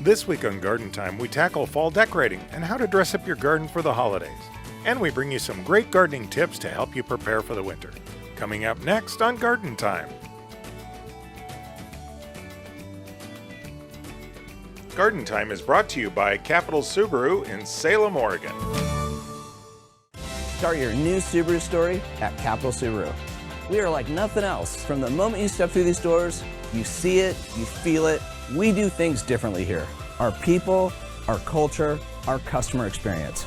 This week on Garden Time, we tackle fall decorating and how to dress up your garden for the holidays. And we bring you some great gardening tips to help you prepare for the winter. Coming up next on Garden Time. Garden Time is brought to you by Capital Subaru in Salem, Oregon. Start your new Subaru story at Capital Subaru. We are like nothing else. From the moment you step through these doors, you see it, you feel it. We do things differently here. Our people, our culture, our customer experience.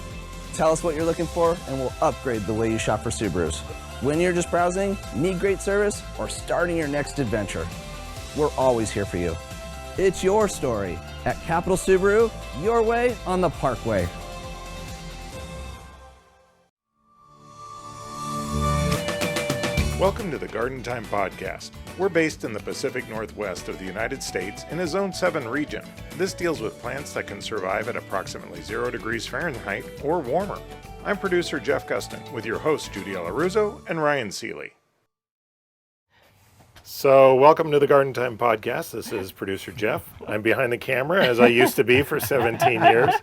Tell us what you're looking for and we'll upgrade the way you shop for Subarus. When you're just browsing, need great service, or starting your next adventure, we're always here for you. It's your story at Capital Subaru, your way on the Parkway. Welcome to the Garden Time Podcast. We're based in the Pacific Northwest of the United States in a Zone 7 region. This deals with plants that can survive at approximately 0 degrees Fahrenheit or warmer. I'm producer Jeff Gustin with your hosts Judy Alaruzo and Ryan Seeley. So welcome to the Garden Time Podcast. This is producer Jeff. I'm behind the camera as I used to be for 17 years.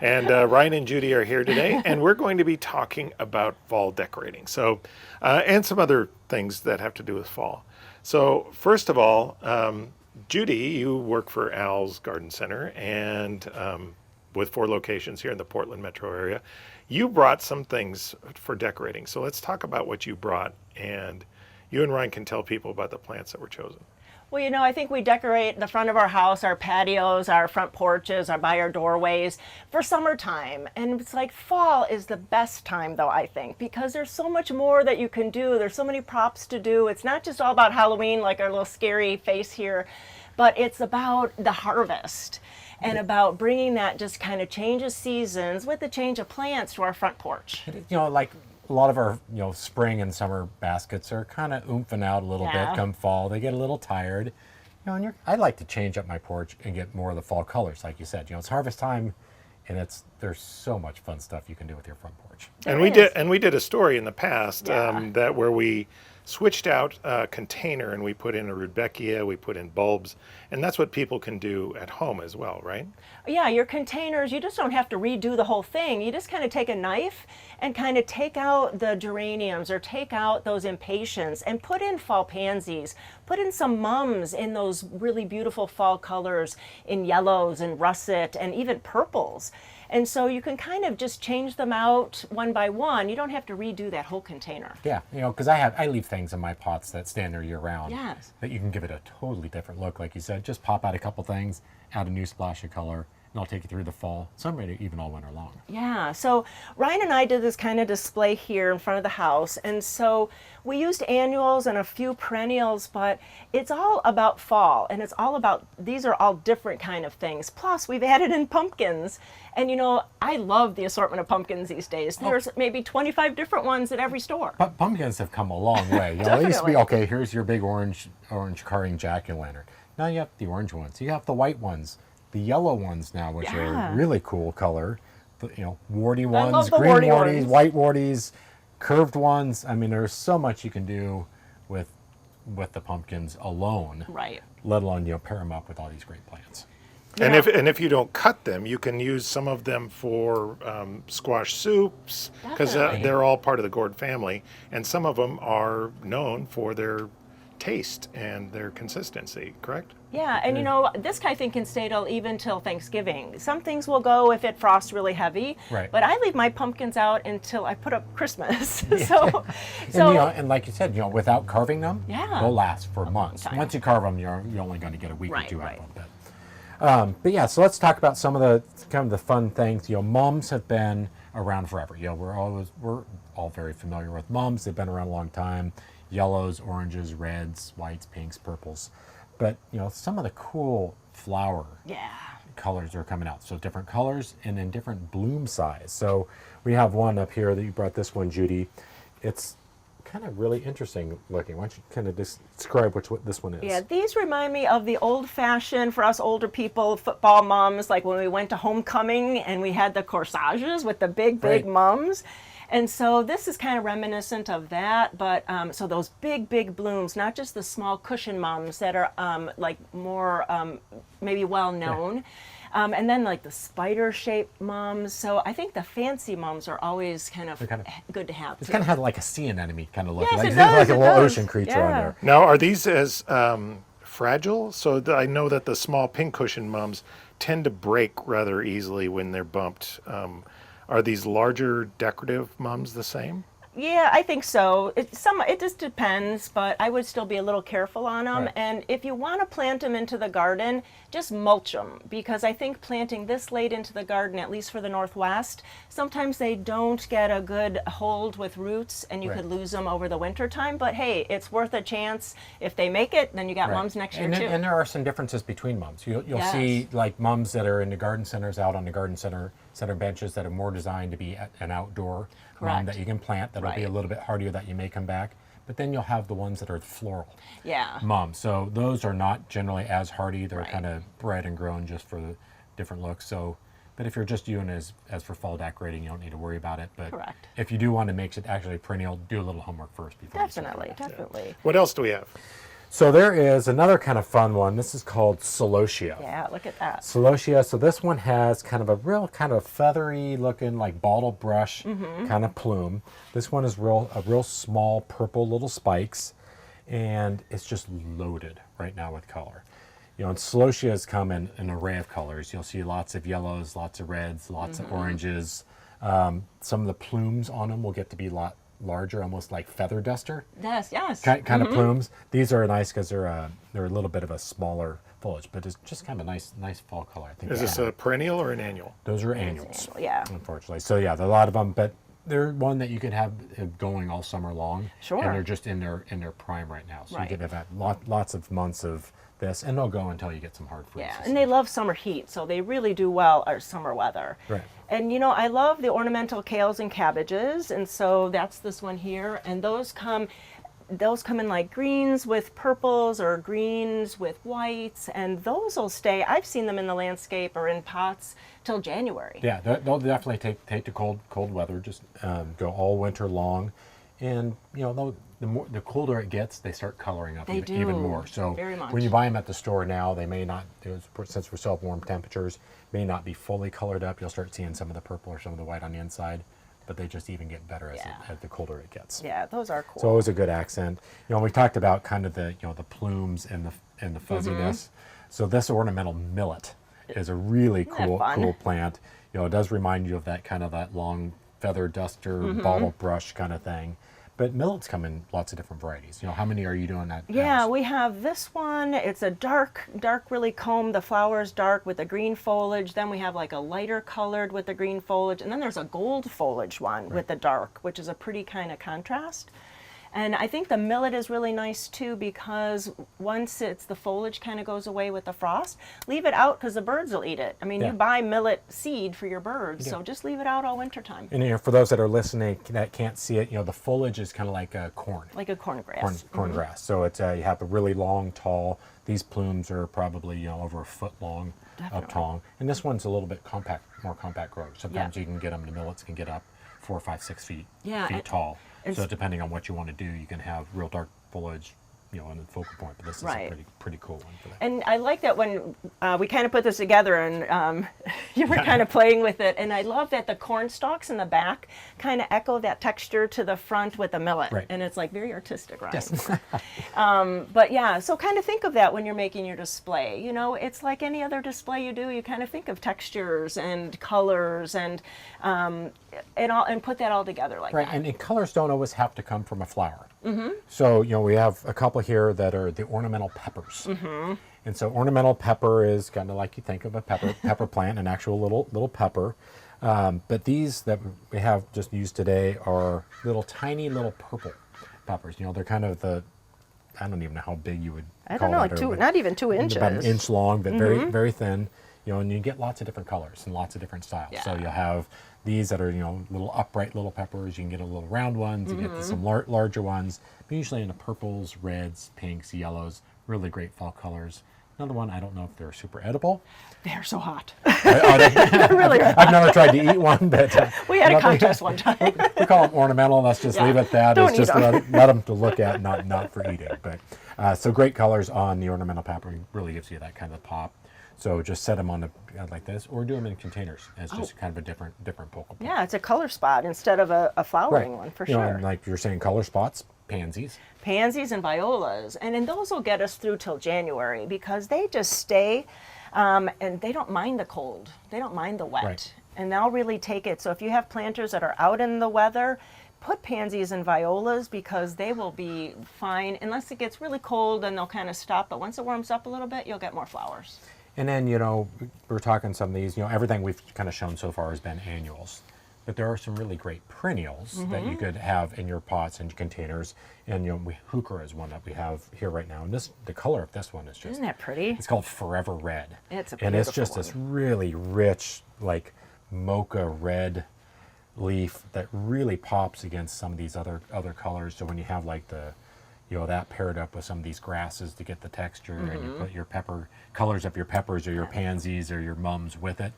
And Ryan and Judy are here today, and we're going to be talking about fall decorating. So, and some other things that have to do with fall. So first of all, Judy, you work for Al's Garden Center and with 4 locations here in the Portland metro area. You brought some things for decorating. So let's talk about what you brought, and you and Ryan can tell people about the plants that were chosen. Well, you know, I think we decorate the front of our house, our patios, our front porches, by our doorways for summertime. And it's like fall is the best time, though, I think, because there's so much more that you can do. There's so many props to do. It's not just all about Halloween, like our little scary face here, but it's about the harvest and about bringing that just kind of change of seasons with the change of plants to our front porch. You know, like a lot of our, spring and summer baskets are kind of oomping out a little bit come fall. They get a little tired. And I like to change up my porch and get more of the fall colors, like you said. It's harvest time, and there's so much fun stuff you can do with your front porch. And we did a story in the past that where we switched out a container and we put in a rudbeckia, we put in bulbs, and that's what people can do at home as well, right? Yeah, your containers, you just don't have to redo the whole thing. You just kind of take a knife and kind of take out the geraniums or take out those impatiens and put in fall pansies, put in some mums in those really beautiful fall colors in yellows and russet and even purples. And so you can kind of just change them out one by one. You don't have to redo that whole container. Yeah, because I leave things in my pots that stand there year round. Yes. That you can give it a totally different look, like you said. Just pop out a couple things, add a new splash of color, and I'll take you through the fall, some even all winter long. Yeah, so Ryan and I did this kind of display here in front of the house, and so we used annuals and a few perennials, but it's all about fall, and it's all about, these are all different kind of things. Plus, we've added in pumpkins, and I love the assortment of pumpkins these days. There's maybe 25 different ones at every store. But pumpkins have come a long way. It used to be, okay, here's your big orange carving jack-o'-lantern. Now you have the orange ones, you have the white ones, the yellow ones now, which are really cool color. Warty ones, green warties, white warties, curved ones. I mean, there's so much you can do with the pumpkins alone. Right. Let alone, pair them up with all these great plants. And if you don't cut them, you can use some of them for squash soups, because they're all part of the gourd family, and some of them are known for their taste and their consistency, correct? Yeah, and this I think can stay even till Thanksgiving. Some things will go if it frosts really heavy, right. But I leave my pumpkins out until I put up Christmas. And like you said, without carving them, they'll last for months. Once you carve them, you're only going to get a week or two out of them. But yeah, so let's talk about some of the fun things. Mums have been around forever. We're all very familiar with mums. They've been around a long time. Yellows, oranges, reds, whites, pinks, purples. But some of the cool flower colors are coming out. So different colors and then different bloom size. So we have one up here that you brought, this one, Judy. It's kind of really interesting looking. Why don't you kind of describe what this one is? Yeah, these remind me of the old-fashioned, for us older people, football mums, like when we went to homecoming and we had the corsages with the big mums. And so this is kind of reminiscent of that, but so those big blooms, not just the small cushion mums that are like more maybe well known. And then like the spider-shaped mums. So I think the fancy mums are always kind of good to have. It's kind of had like a sea anemone kind of look. Yes, Like, it does, like a it little does. ocean creature on there. Now, are these as fragile? So I know that the small pincushion mums tend to break rather easily when they're bumped. Are these larger decorative mums the same? Yeah, I think so. It just depends, but I would still be a little careful on them. Right. And if you want to plant them into the garden, just mulch them, because I think planting this late into the garden, at least for the Northwest, sometimes they don't get a good hold with roots, and you Right. could lose them over the winter time. But hey, it's worth a chance. If they make it, then you got mums next year too. And there are some differences between mums. You'll Yes. see like mums that are in the garden centers, out on the garden center benches, that are more designed to be an outdoor mum Correct. that you can plant. That'll be a Right. little bit hardier, that you may come back. But then you'll have the ones that are floral Yeah. mums. So those are not generally as hardy. They're Right. kind of bred and grown just for the different looks. So, but if you're just doing it as for fall decorating, you don't need to worry about it. But Correct. if you do want to make it actually perennial, do a little homework first before you start. Definitely. What else do we have? So there is another kind of fun one. This is called Celosia. Yeah, look at that. Celosia. So this one has kind of a real kind of feathery looking, like bottle brush kind of plume. This one is a real small purple little spikes, and it's just loaded right now with color. You know, and Celosias come in an array of colors. You'll see lots of yellows, lots of reds, lots of oranges. Some of the plumes on them will get to be a lot larger, almost like feather duster Yes. kind of plumes. These are nice because they're a little bit of a smaller foliage, but it's just kind of a nice fall color. I think Is this a perennial or an annual? those are annuals, Yeah. unfortunately. So yeah, there are a lot of them, but they're one that you could have going all summer long. Sure. And they're just in their prime right now. So Right. you could have lots of months of this, and they'll go until you get some hard freezes. Yeah, and they love summer heat, so they really do well our summer weather. Right. And you know, I love the ornamental kales and cabbages, and so that's this one here. And those come in like greens with purples or greens with whites, and those will stay. I've seen them in the landscape or in pots till January. Yeah, they'll definitely take the cold weather, just go all winter long, and you know the colder it gets, they start coloring up even more. So very much. when you buy them at the store now, they may not, since we're still at warm temperatures, may not be fully colored up. You'll start seeing some of the purple or some of the white on the inside, but they just even get better as the colder it gets. Yeah, those are cool. So always a good accent. You know, we talked about kind of the the plumes and the fuzziness. So this ornamental millet is a really cool plant. You know, it does remind you of that long feather duster, bottle brush kind of thing. But millets come in lots of different varieties. You know, how many are you doing at Yeah, house? we have this one. It's a dark really comb. The flower is dark with the green foliage. Then we have like a lighter colored with the green foliage. And then there's a gold foliage one with the dark, which is a pretty kind of contrast. And I think the millet is really nice too, because once the foliage kind of goes away with the frost, leave it out because the birds will eat it. I mean, Yeah. you buy millet seed for your birds, so just leave it out all winter time. And you know, for those that are listening that can't see it, you know, the foliage is kind of like a corn. Like a corn grass. Corn grass. So it's you have a really long, tall. These plumes are probably over a foot long, up tall. And this one's a little bit more compact growth. Sometimes you can get them. The millets can get up 4, 5, 6 feet tall. So depending on what you want to do, you can have real dark foliage, on the focal point. But this is a pretty cool one for that. And I like that when we kind of put this together and you were kind of playing with it. And I love that the corn stalks in the back kind of echo that texture to the front with the millet. Right. And it's like very artistic, right? Yes. But yeah, so kind of think of that when you're making your display. It's like any other display you do. You kind of think of textures and colors and put that all together like that. And colors don't always have to come from a flower. So, we have a couple here that are the ornamental peppers. And so ornamental pepper is kind of like you think of a pepper plant, an actual little pepper. But these that we have just used today are tiny little purple peppers. They're kind of I don't even know how big you would I call don't know, that, not even 2 inches. about an inch long, but very, very thin. And you get lots of different colors and lots of different styles. Yeah. So you'll have these that are, little upright little peppers. You can get a little round ones. You get some larger ones. But usually in the purples, reds, pinks, yellows. Really great fall colors. Another one, I don't know if they're super edible. They're so hot. Are they? They really are. I've never tried to eat one, but we had a contest one time. we call them ornamental. Let's just leave it at that. Don't It's just eat 'em. let them to look at, not for eating. But so great colors on the ornamental pepper really gives you that kind of pop. So just set them on the like this, or do them in containers as just kind of a different focal point. Yeah, it's a color spot instead of a flowering one, for You know, sure. and like you're saying, color spots, pansies. Pansies and violas, and then those will get us through till January because they just stay, and they don't mind the cold. They don't mind the wet, Right. and they'll really take it. So if you have planters that are out in the weather, put pansies and violas because they will be fine unless it gets really cold and they'll kind of stop. But once it warms up a little bit, you'll get more flowers. And then, you know, we're talking some of these, you know, everything we've kind of shown so far has been annuals. But there are some really great perennials that you could have in your pots and containers. And, you know, heuchera is one that we have here right now. And the color of this one is just... Isn't that pretty? It's called Forever Red. It's a And it's beautiful just this one. really rich, like, mocha red leaf that really pops against some of these other colors. So when you have, like, you know, that paired up with some of these grasses to get the texture, and you put your colors of your peppers or your pansies or your mums with it,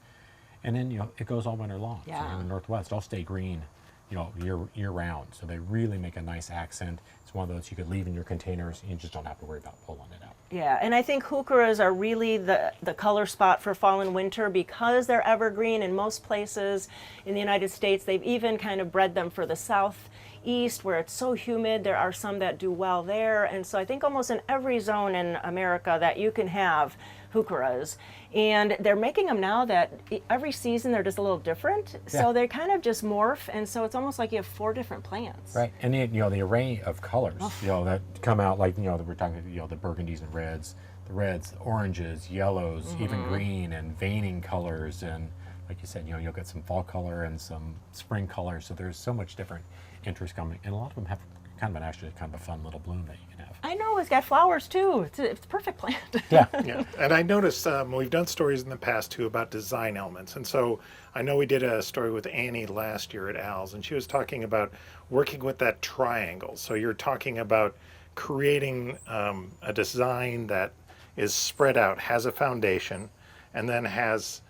and then, you know, it goes all winter long. So Yeah. in the Northwest, they'll stay green, you know, year round. So they really make a nice accent. It's one of those you could leave in your containers, and you just don't have to worry about pulling it out. Yeah, and I think heucheras are really the color spot for fall and winter because they're evergreen in most places in the United States. They've even kind of bred them for the southeast where it's so humid. There are some that do well there. And so I think almost in every zone in America that you can have heucheras. And they're making them now that every season they're just a little different. Yeah. So they kind of just morph. And so it's almost like you have 4 different plants. Right, and you know, the array of colors, you know, that come out, like, you know, that we're talking, you know, the burgundies and reds, the oranges, yellows, even green and veining colors, and like you said, you know, you'll get some fall color and some spring color. So there's so much different interest coming, and a lot of them have kind of a fun little bloom that you can have. I know, it's got flowers too. It's a perfect plant. Yeah. Yeah, and I noticed we've done stories in the past too about design elements, and so I know we did a story with Annie last year at Al's, and she was talking about working with that triangle. So you're talking about creating a design that is spread out, has a foundation, and then has,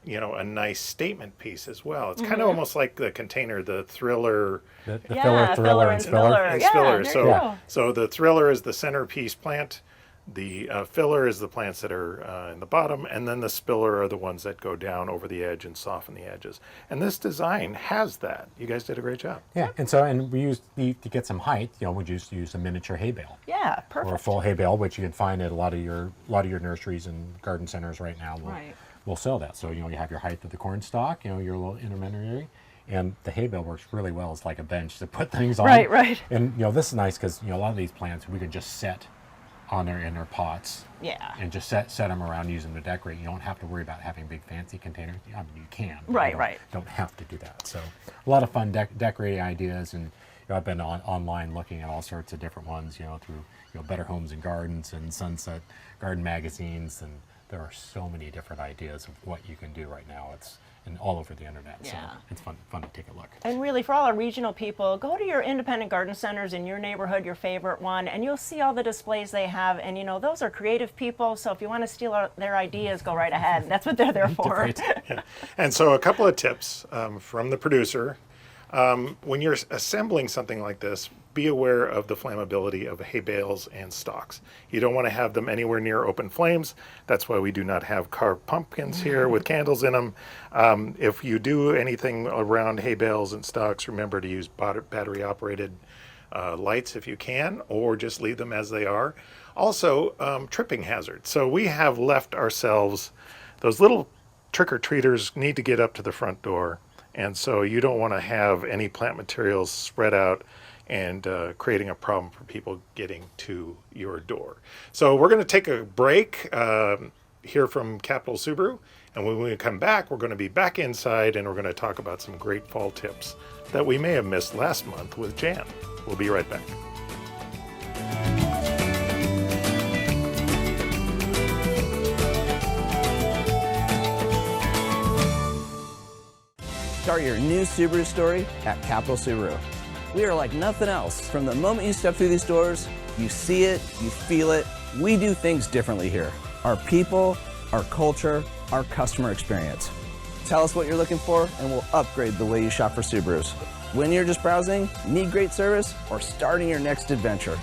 you know, a nice statement piece as well. It's kind of almost like the container, the thriller. The Yeah, filler, thriller, and spiller. And Yeah, spiller. there So, you go. so the thriller is the centerpiece plant. The filler is the plants that are in the bottom, and then the spiller are the ones that go down over the edge and soften the edges. And this design has that. You guys did a great job. Yeah, and we used to get some height. You know, we just use a miniature hay bale Yeah, or a perfect. full hay bale, which you can find at a lot of your nurseries and garden centers right now. Right. We'll sell that. So, you know, you have your height of the corn stalk, you know, your little intermediary, and the hay bale works really well. It's like a bench to put things on. Right, right. And, you know, this is nice because, you know, a lot of these plants we could just set in their pots. Yeah. And just set them around, use them to decorate. You don't have to worry about having big fancy containers. I mean, you can. But Right, you right. Don't have to do that. So a lot of fun decorating ideas, and, you know, I've been online looking at all sorts of different ones, you know, through, you know, Better Homes and Gardens and Sunset Garden magazines, and there are so many different ideas of what you can do right now. It's all over the internet. Yeah. So it's fun to take a look. And really, for all our regional people, go to your independent garden centers in your neighborhood, your favorite one, and you'll see all the displays they have. And, you know, those are creative people, so if you want to steal their ideas, go right ahead. That's what they're there for. Right. And so a couple of tips from the producer. When you're assembling something like this, be aware of the flammability of hay bales and stalks. You don't want to have them anywhere near open flames. That's why we do not have carved pumpkins here with candles in them. If you do anything around hay bales and stalks, remember to use battery operated lights if you can, or just leave them as they are. Also, tripping hazard. So we have left ourselves, those little trick-or-treaters need to get up to the front door. And so you don't want to have any plant materials spread out and creating a problem for people getting to your door. So we're going to take a break here from Capital Subaru. And when we come back, we're going to be back inside and we're going to talk about some great fall tips that we may have missed last month with Jan. We'll be right back. Start your new Subaru story at Capital Subaru. We are like nothing else. From the moment you step through these doors, you see it, you feel it. We do things differently here. Our people, our culture, our customer experience. Tell us what you're looking for and we'll upgrade the way you shop for Subarus. When you're just browsing, need great service, or starting your next adventure,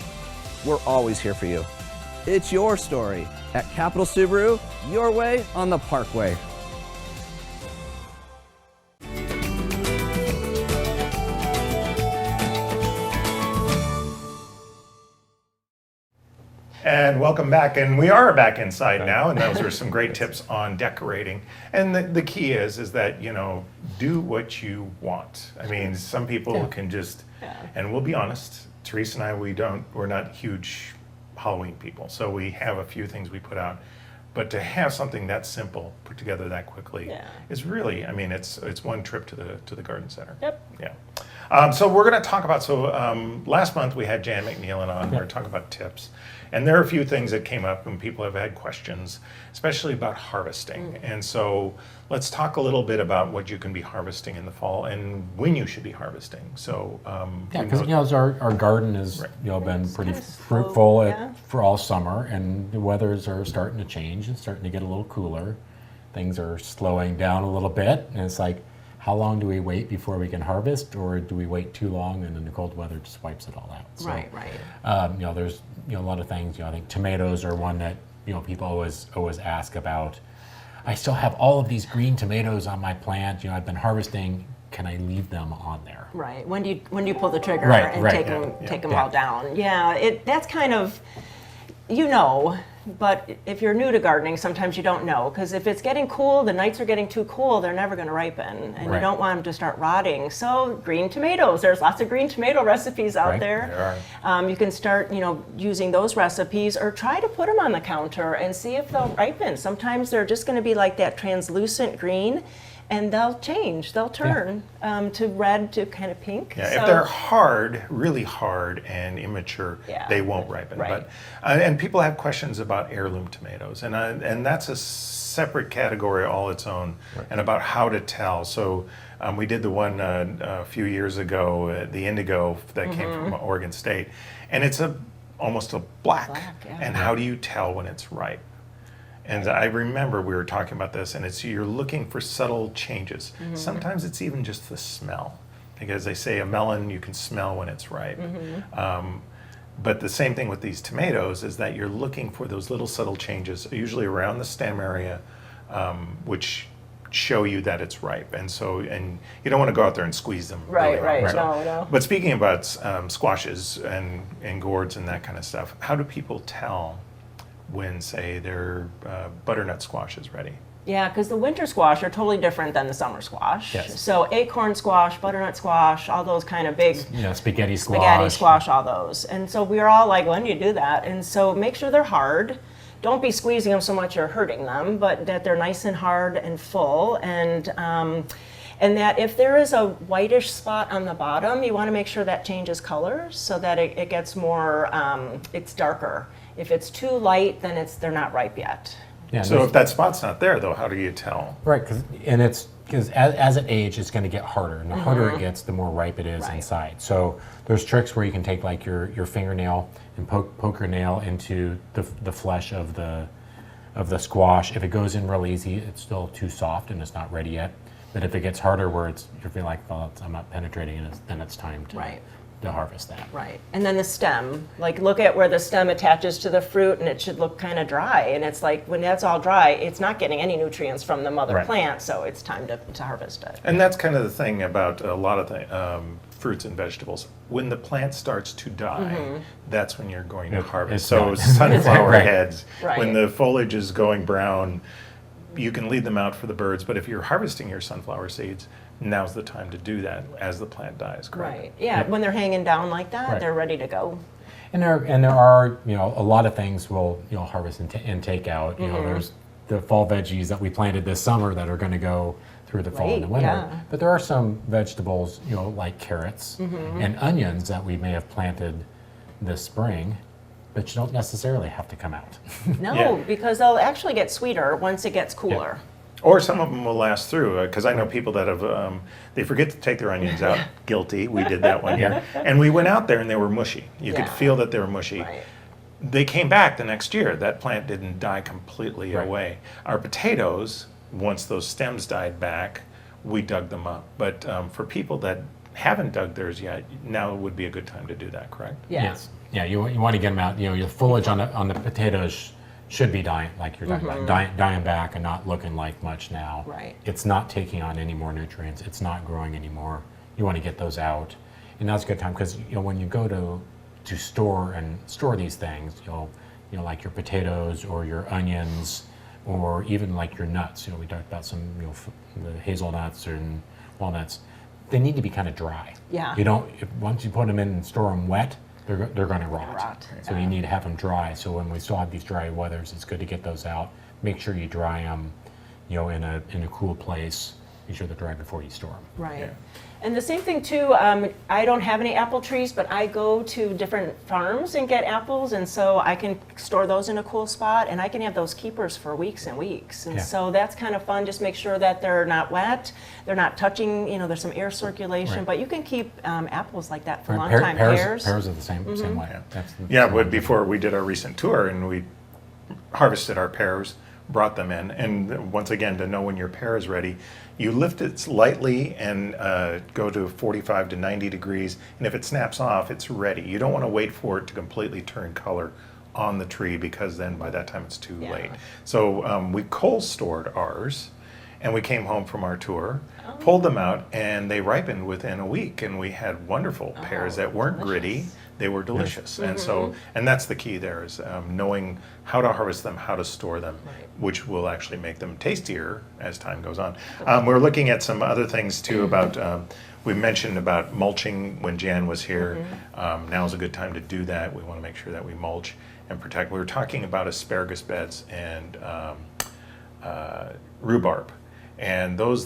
we're always here for you. It's your story at Capital Subaru, your way on the Parkway. And welcome back, and we are back inside now, and those were some great tips on decorating. And the key is that, you know, do what you want. I mean, some people can just, and we'll be honest, Teresa and I, we're not huge Halloween people, so we have a few things we put out. But to have something that simple put together that quickly is really, I mean, it's one trip to the garden center. Yep. Yeah. So we're going to talk about, last month we had Jan McNeilan on, we were talking about tips. And there are a few things that came up and people have had questions, especially about harvesting. And so let's talk a little bit about what you can be harvesting in the fall and when you should be harvesting. So because our garden has been pretty fruitful for all summer, and the weathers are starting to change and starting to get a little cooler. Things are slowing down a little bit, and it's like, how long do we wait before we can harvest, or do we wait too long and then the cold weather just wipes it all out? So, right. There's a lot of things. I think tomatoes are one that people always ask about. I still have all of these green tomatoes on my plant. I've been harvesting. Can I leave them on there? Right. When do you pull the trigger and take them all down? Yeah. That's kind of, But if you're new to gardening, sometimes you don't know, because if it's getting cool, the nights are getting too cool, they're never going to ripen, and you don't want them to start rotting. So green tomatoes, there's lots of green tomato recipes out there. You can start, using those recipes, or try to put them on the counter and see if they'll ripen. Sometimes they're just going to be like that translucent green, and they'll change. They'll turn to red to kind of pink. Yeah, so, if they're hard, really hard and immature, they won't ripen. Right. But and people have questions about heirloom tomatoes, and that's a separate category all its own, and about how to tell. So we did the one a few years ago, the indigo that came from Oregon State, and it's almost a black. And how do you tell when it's ripe? And I remember we were talking about this, and you're looking for subtle changes. Sometimes it's even just the smell, because they say a melon you can smell when it's ripe. But the same thing with these tomatoes is that you're looking for those little subtle changes, usually around the stem area, which show you that it's ripe. And you don't want to go out there and squeeze them. Right. No. But speaking about squashes and gourds and that kind of stuff, how do people tell when, say, their butternut squash is ready? Yeah, because the winter squash are totally different than the summer squash. Yes. So acorn squash, butternut squash, all those kind of big... spaghetti squash, all those. And so we were all like, when do you do that? And so make sure they're hard. Don't be squeezing them so much you're hurting them, but that they're nice and hard and full. And that if there is a whitish spot on the bottom, you want to make sure that changes color so that it gets more, it's darker. If it's too light, then they're not ripe yet. Yeah, so if that spot's not there, though, how do you tell? Right, because as it ages, it's going to get harder, and the harder it gets, the more ripe it is inside. So there's tricks where you can take like your fingernail and poke your nail into the flesh of the squash. If it goes in real easy, it's still too soft and it's not ready yet. But if it gets harder, where you're feeling like, well, I'm not penetrating it, then it's time to harvest that. Right. And then the stem, like look at where the stem attaches to the fruit, and it should look kind of dry. And it's like when that's all dry, it's not getting any nutrients from the mother plant, so it's time to harvest it. And that's kind of the thing about a lot of fruits and vegetables. When the plant starts to die, that's when you're going to harvest. So sunflower heads, when the foliage is going brown, you can leave them out for the birds. But if you're harvesting your sunflower seeds, now's the time to do that as the plant dies, correct? Right. Yeah. When they're hanging down like that, they're ready to go. And there are a lot of things we'll harvest and take out. There's the fall veggies that we planted this summer that are going to go through the fall and the winter. Yeah. But there are some vegetables like carrots and onions that we may have planted this spring, but you don't necessarily have to come out. No, because they'll actually get sweeter once it gets cooler. Yeah. Or some of them will last through, because I know people that have, they forget to take their onions out. Guilty, we did that one year. And we went out there and they were mushy. You could feel that they were mushy. Right. they came back the next year. That plant didn't die completely Right. away. Our potatoes, once those stems died back, we dug them up. But for people that haven't dug theirs yet, now would be a good time to do that, correct? Yeah. Yes. Yeah, you want to get them out. Your foliage on the potatoes should be dying, like you're talking about, dying back and not looking like much now. Right. It's not taking on any more nutrients. It's not growing anymore. You want to get those out, and that's a good time because when you go to store these things, like your potatoes or your onions, or even like your nuts. We talked about some the hazelnuts and walnuts. They need to be kind of dry. Yeah. Once you put them in and store them wet, they're going to rot. So yeah. you need to have them dry. So when we still have these dry weathers, it's good to get those out. Make sure you dry them, in a cool place. Be sure they're dry before you store them. Right. Yeah. And the same thing too, I don't have any apple trees, but I go to different farms and get apples, and so I can store those in a cool spot, and I can have those keepers for weeks and weeks. And Yeah. so that's kind of fun. Just make sure that they're not wet, they're not touching, there's some air circulation, Right. but you can keep apples like that for a long Pear- time. pears are the same way. Yeah, but before we did our recent tour and we harvested our pears, brought them in, and once again, to know when your pear is ready, you lift it lightly and go to 45 to 90 degrees, and if it snaps off, it's ready. You don't want to wait for it to completely turn color on the tree, because then by that time it's too Yeah. late. So we cold stored ours, and we came home from our tour, pulled them out, and they ripened within a week, and we had wonderful pears that weren't gritty. They were delicious. And so, and that's the key there, is knowing how to harvest them, how to store them, which will actually make them tastier as time goes on. We're looking at some other things too about, we mentioned about mulching when Jan was here. Now's a good time to do that. We want to make sure that we mulch and protect. We were talking about asparagus beds and rhubarb. And those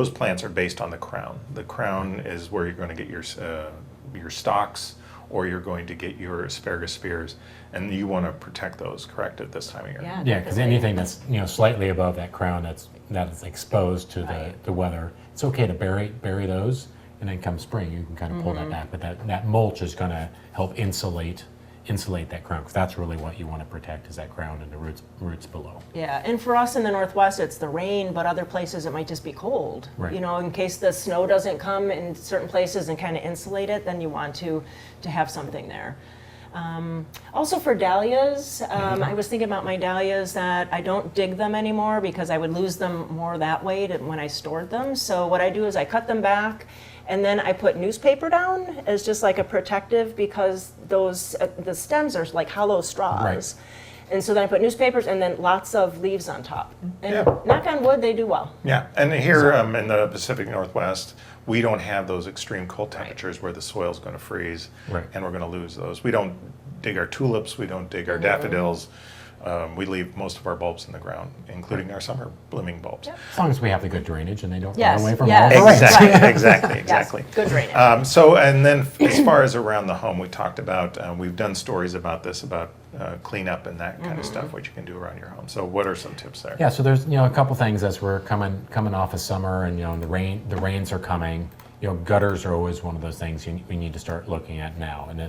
plants are based on the crown. The crown is where you're going to get your stalks, or you're going to get your asparagus spears, and you want to protect those, correct, at this time of year? Yeah, because anything that's slightly above that crown that is exposed to the weather, it's okay to bury those, and then come spring you can kind of pull that back. But that mulch is going to help insulate that crown, because that's really what you want to protect, is that crown and the roots below. Yeah, and for us in the Northwest, it's the rain, but other places it might just be cold. Right. In case the snow doesn't come in certain places and kind of insulate it, then you want to have something there. Also for dahlias, I was thinking about my dahlias that I don't dig them anymore because I would lose them more that way when I stored them. So what I do is I cut them back, and then I put newspaper down as just like a protective, because those the stems are like hollow straws. Right. And so then I put newspapers and then lots of leaves on top. And Yeah. knock on wood, they do well. Yeah, and here in the Pacific Northwest, we don't have those extreme cold temperatures where the soil's going to freeze, Right. and we're going to lose those. We don't dig our tulips, we don't dig our daffodils. We leave most of our bulbs in the ground, including our summer blooming bulbs. Yep. As long as we have the good drainage and they don't Yes, run away from yes. all the rain. Exactly. Yes, good drainage. So, and then as far as around the home, we talked about, we've done stories about this, about cleanup and that kind of stuff, what you can do around your home. So what are some tips there? Yeah, so there's a couple things as we're coming off of summer, and the rains are coming. Gutters are always one of those things we need to start looking at now, and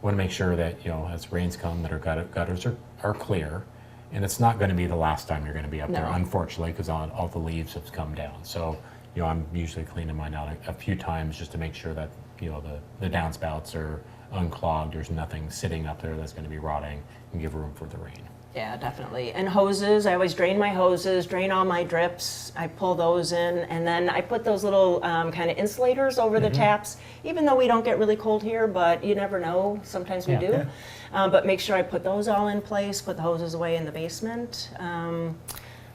want to make sure that as rains come, that our gutters are clear, and it's not going to be the last time you're going to be up there, unfortunately, because all the leaves have come down. So I'm usually cleaning mine out a few times just to make sure that the downspouts are unclogged. There's nothing sitting up there that's going to be rotting, and give room for the rain. Yeah, definitely. And hoses, I always drain my hoses, drain all my drips. I pull those in, and then I put those little kind of insulators over the taps, even though we don't get really cold here, but you never know. Sometimes we do. Yeah. But make sure I put those all in place, put the hoses away in the basement. What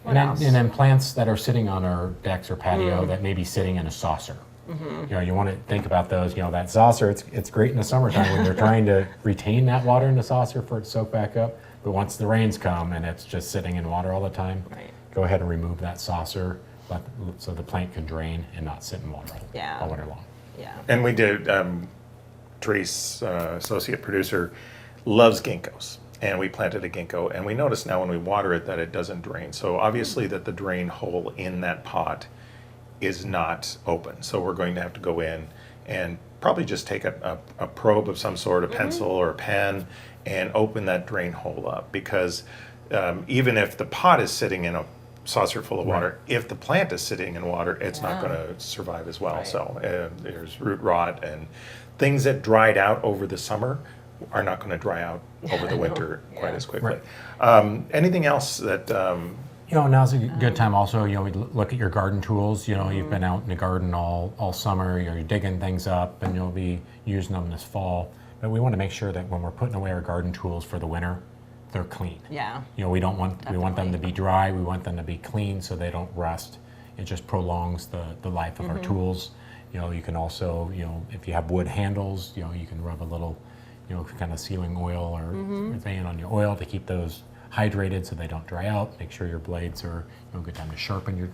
And else? then plants that are sitting on our decks or patio that may be sitting in a saucer. You want to think about those. That saucer, it's great in the summertime when you're trying to retain that water in the saucer for it to soak back up. But once the rains come and it's just sitting in water all the time, go ahead and remove that saucer so the plant can drain and not sit in water all winter long. Yeah. And we did, Therese, associate producer, loves ginkgos. And we planted a ginkgo, and we notice now when we water it that it doesn't drain. So obviously that the drain hole in that pot is not open. So we're going to have to go in and probably just take a probe of some sort, a pencil or a pen, and open that drain hole up, because even if the pot is sitting in a saucer full of water, if the plant is sitting in water, it's not going to survive as well. So there's root rot, and things that dried out over the summer are not going to dry out over the winter quite as quickly. Anything else that now's a good time also, we look at your garden tools. You've been out in the garden all summer, you're digging things up, and you'll be using them this fall. But we want to make sure that when we're putting away our garden tools for the winter, they're clean. Yeah. We want them to be dry, we want them to be clean so they don't rust. It just prolongs the life of our tools. You can also, if you have wood handles, you can rub a little, kind of sealing oil or thing on your oil to keep those hydrated so they don't dry out. Make sure your blades are a good time to sharpen your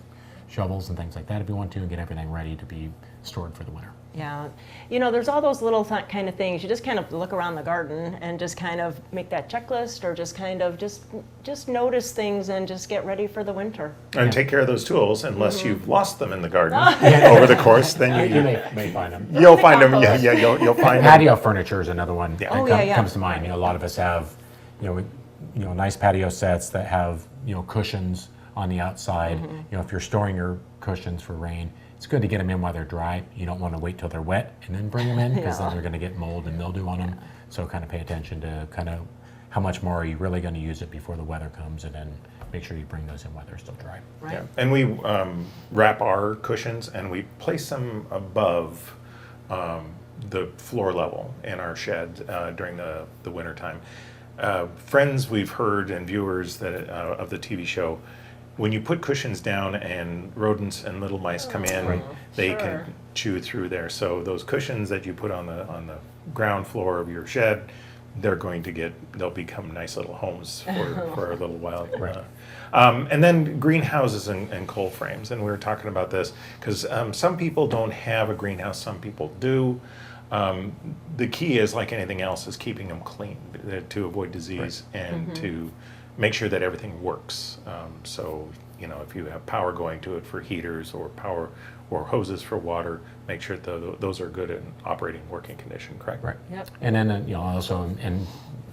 shovels and things like that if you want to, and get everything ready to be stored for the winter. Yeah. There's all those little kind of things. You just kind of look around the garden and just kind of make that checklist, or just kind of just notice things and just get ready for the winter. And take care of those tools, unless you've lost them in the garden over the course. Then you may find them. You'll find them. Yeah, you'll find them. Patio furniture is another one that yeah. comes to mind. A lot of us have, nice patio sets that have, cushions on the outside. If you're storing your cushions for rain, it's good to get them in while they're dry. You don't want to wait till they're wet and then bring them in, because then they're going to get mold and mildew on them. So kind of pay attention to kind of how much more are you really going to use it before the weather comes, and then make sure you bring those in while they're still dry. Right. Yeah. And we wrap our cushions and we place them above the floor level in our shed during the winter time. Friends we've heard and viewers that of the TV show, when you put cushions down and rodents and little mice come in, they can chew through there. So those cushions that you put on the ground floor of your shed, they'll become nice little homes for a little while. And then greenhouses and cold frames. And we were talking about this because some people don't have a greenhouse, some people do. The key is, like anything else, is keeping them clean to avoid disease and to make sure that everything works. So, if you have power going to it for heaters or power or hoses for water, make sure that those are good in operating working condition, correct? Right. Yep. And then, also, and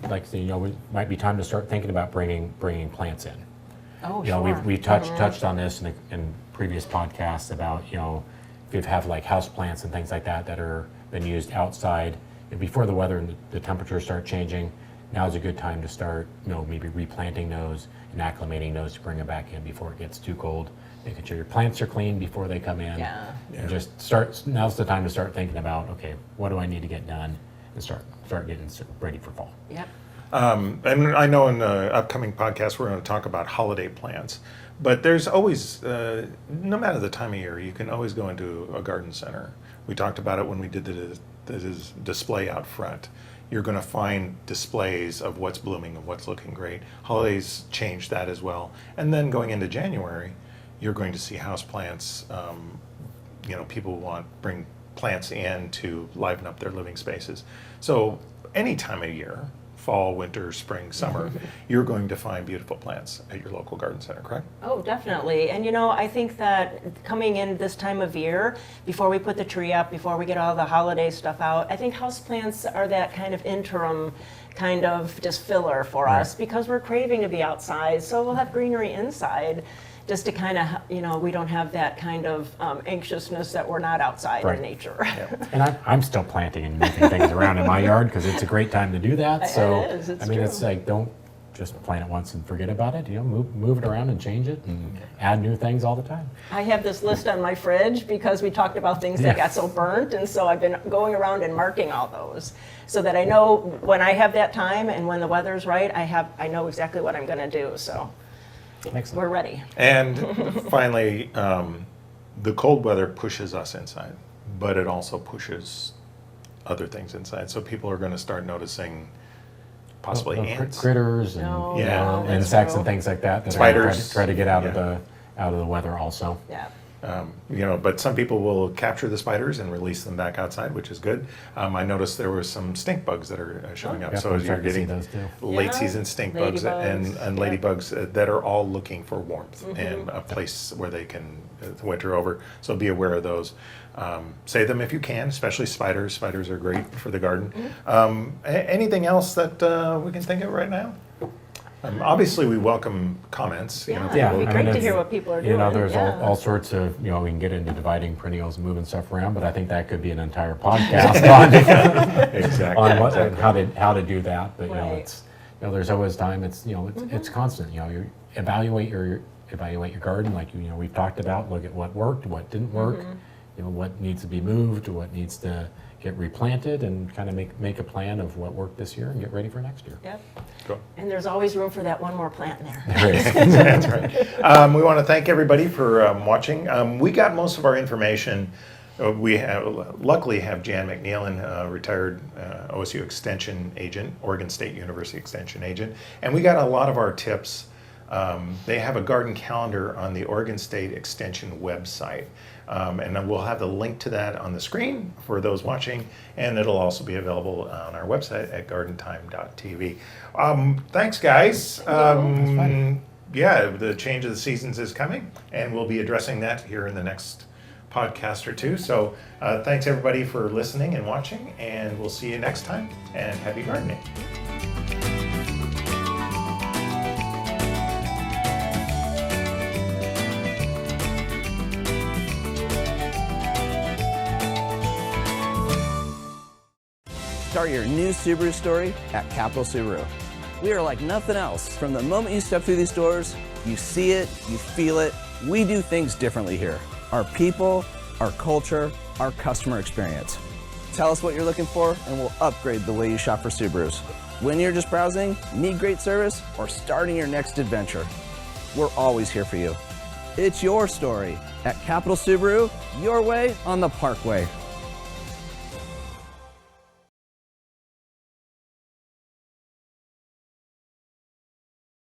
like, it might be time to start thinking about bringing plants in. Oh, sure. We've touched on this in previous podcasts about, if you have like house plants and things like that are been used outside, and before the weather and the temperatures start changing, now is a good time to start, maybe replanting those and acclimating those to bring them back in before it gets too cold. Making sure your plants are clean before they come in. And just now's the time to start thinking about, okay, what do I need to get done, and start getting ready for fall. Yep. And I know in the upcoming podcast we're going to talk about holiday plants, but there's always, no matter the time of year, you can always go into a garden center. We talked about it when we did the display out front. You're going to find displays of what's blooming and what's looking great. Holidays change that as well. And then going into January, you're going to see house plants. People bring plants in to liven up their living spaces. So any time of year, fall, winter, spring, summer, you're going to find beautiful plants at your local garden center, correct? Oh, definitely. And I think that coming in this time of year, before we put the tree up, before we get all the holiday stuff out, I think houseplants are that kind of interim kind of just filler for us, because we're craving to be outside, so we'll have greenery inside. Just to kind of, we don't have that kind of anxiousness that we're not outside in nature. And I'm still planting and moving things around in my yard because it's a great time to do that. So, it is, it's true. it's like, don't just plant it once and forget about it. Move it around and change it and add new things all the time. I have this list on my fridge because we talked about things that got so burnt, and so I've been going around and marking all those so that I know when I have that time and when the weather's right, I know exactly what I'm going to do. So. Excellent. We're ready. And finally, the cold weather pushes us inside, but it also pushes other things inside. So people are going to start noticing possibly ants, critters, and insects and things like that. Spiders. Try to get out of the weather also. Yeah. But some people will capture the spiders and release them back outside, which is good. I noticed there were some stink bugs that are showing up. Yep, So I'm as you're starting to see getting those too. late season stink bugs and ladybugs that are all looking for warmth and a place where they can winter over. So be aware of those. Save them if you can, especially spiders. Spiders are great for the garden. Anything else that we can think of right now? Obviously, we welcome comments. It'd be great to hear what people are doing. There's all sorts of, we can get into dividing perennials, moving stuff around, but I think that could be an entire podcast on how to do that. But it's there's always time. It's constant. You evaluate your garden, like we've talked about. Look at what worked, what didn't work. What needs to be moved, what needs to get replanted, and kind of make a plan of what worked this year and get ready for next year. Yep. Cool. And there's always room for that one more plant in there. There is. That's right. We want to thank everybody for watching. We got most of our information. We luckily have Jan McNeilin, retired OSU Extension agent, Oregon State University Extension agent, and we got a lot of our tips. They have a garden calendar on the Oregon State Extension website. And then we'll have the link to that on the screen for those watching, and it'll also be available on our website at gardentime.tv. Thanks, guys. The change of the seasons is coming, and we'll be addressing that here in the next podcast or two. So thanks, everybody, for listening and watching, and we'll see you next time, and happy gardening. Start your new Subaru story at Capital Subaru. We are like nothing else. From the moment you step through these doors, you see it, you feel it. We do things differently here. Our people, our culture, our customer experience. Tell us what you're looking for, and we'll upgrade the way you shop for Subarus. When you're just browsing, need great service, or starting your next adventure, we're always here for you. It's your story at Capital Subaru, your way on the Parkway.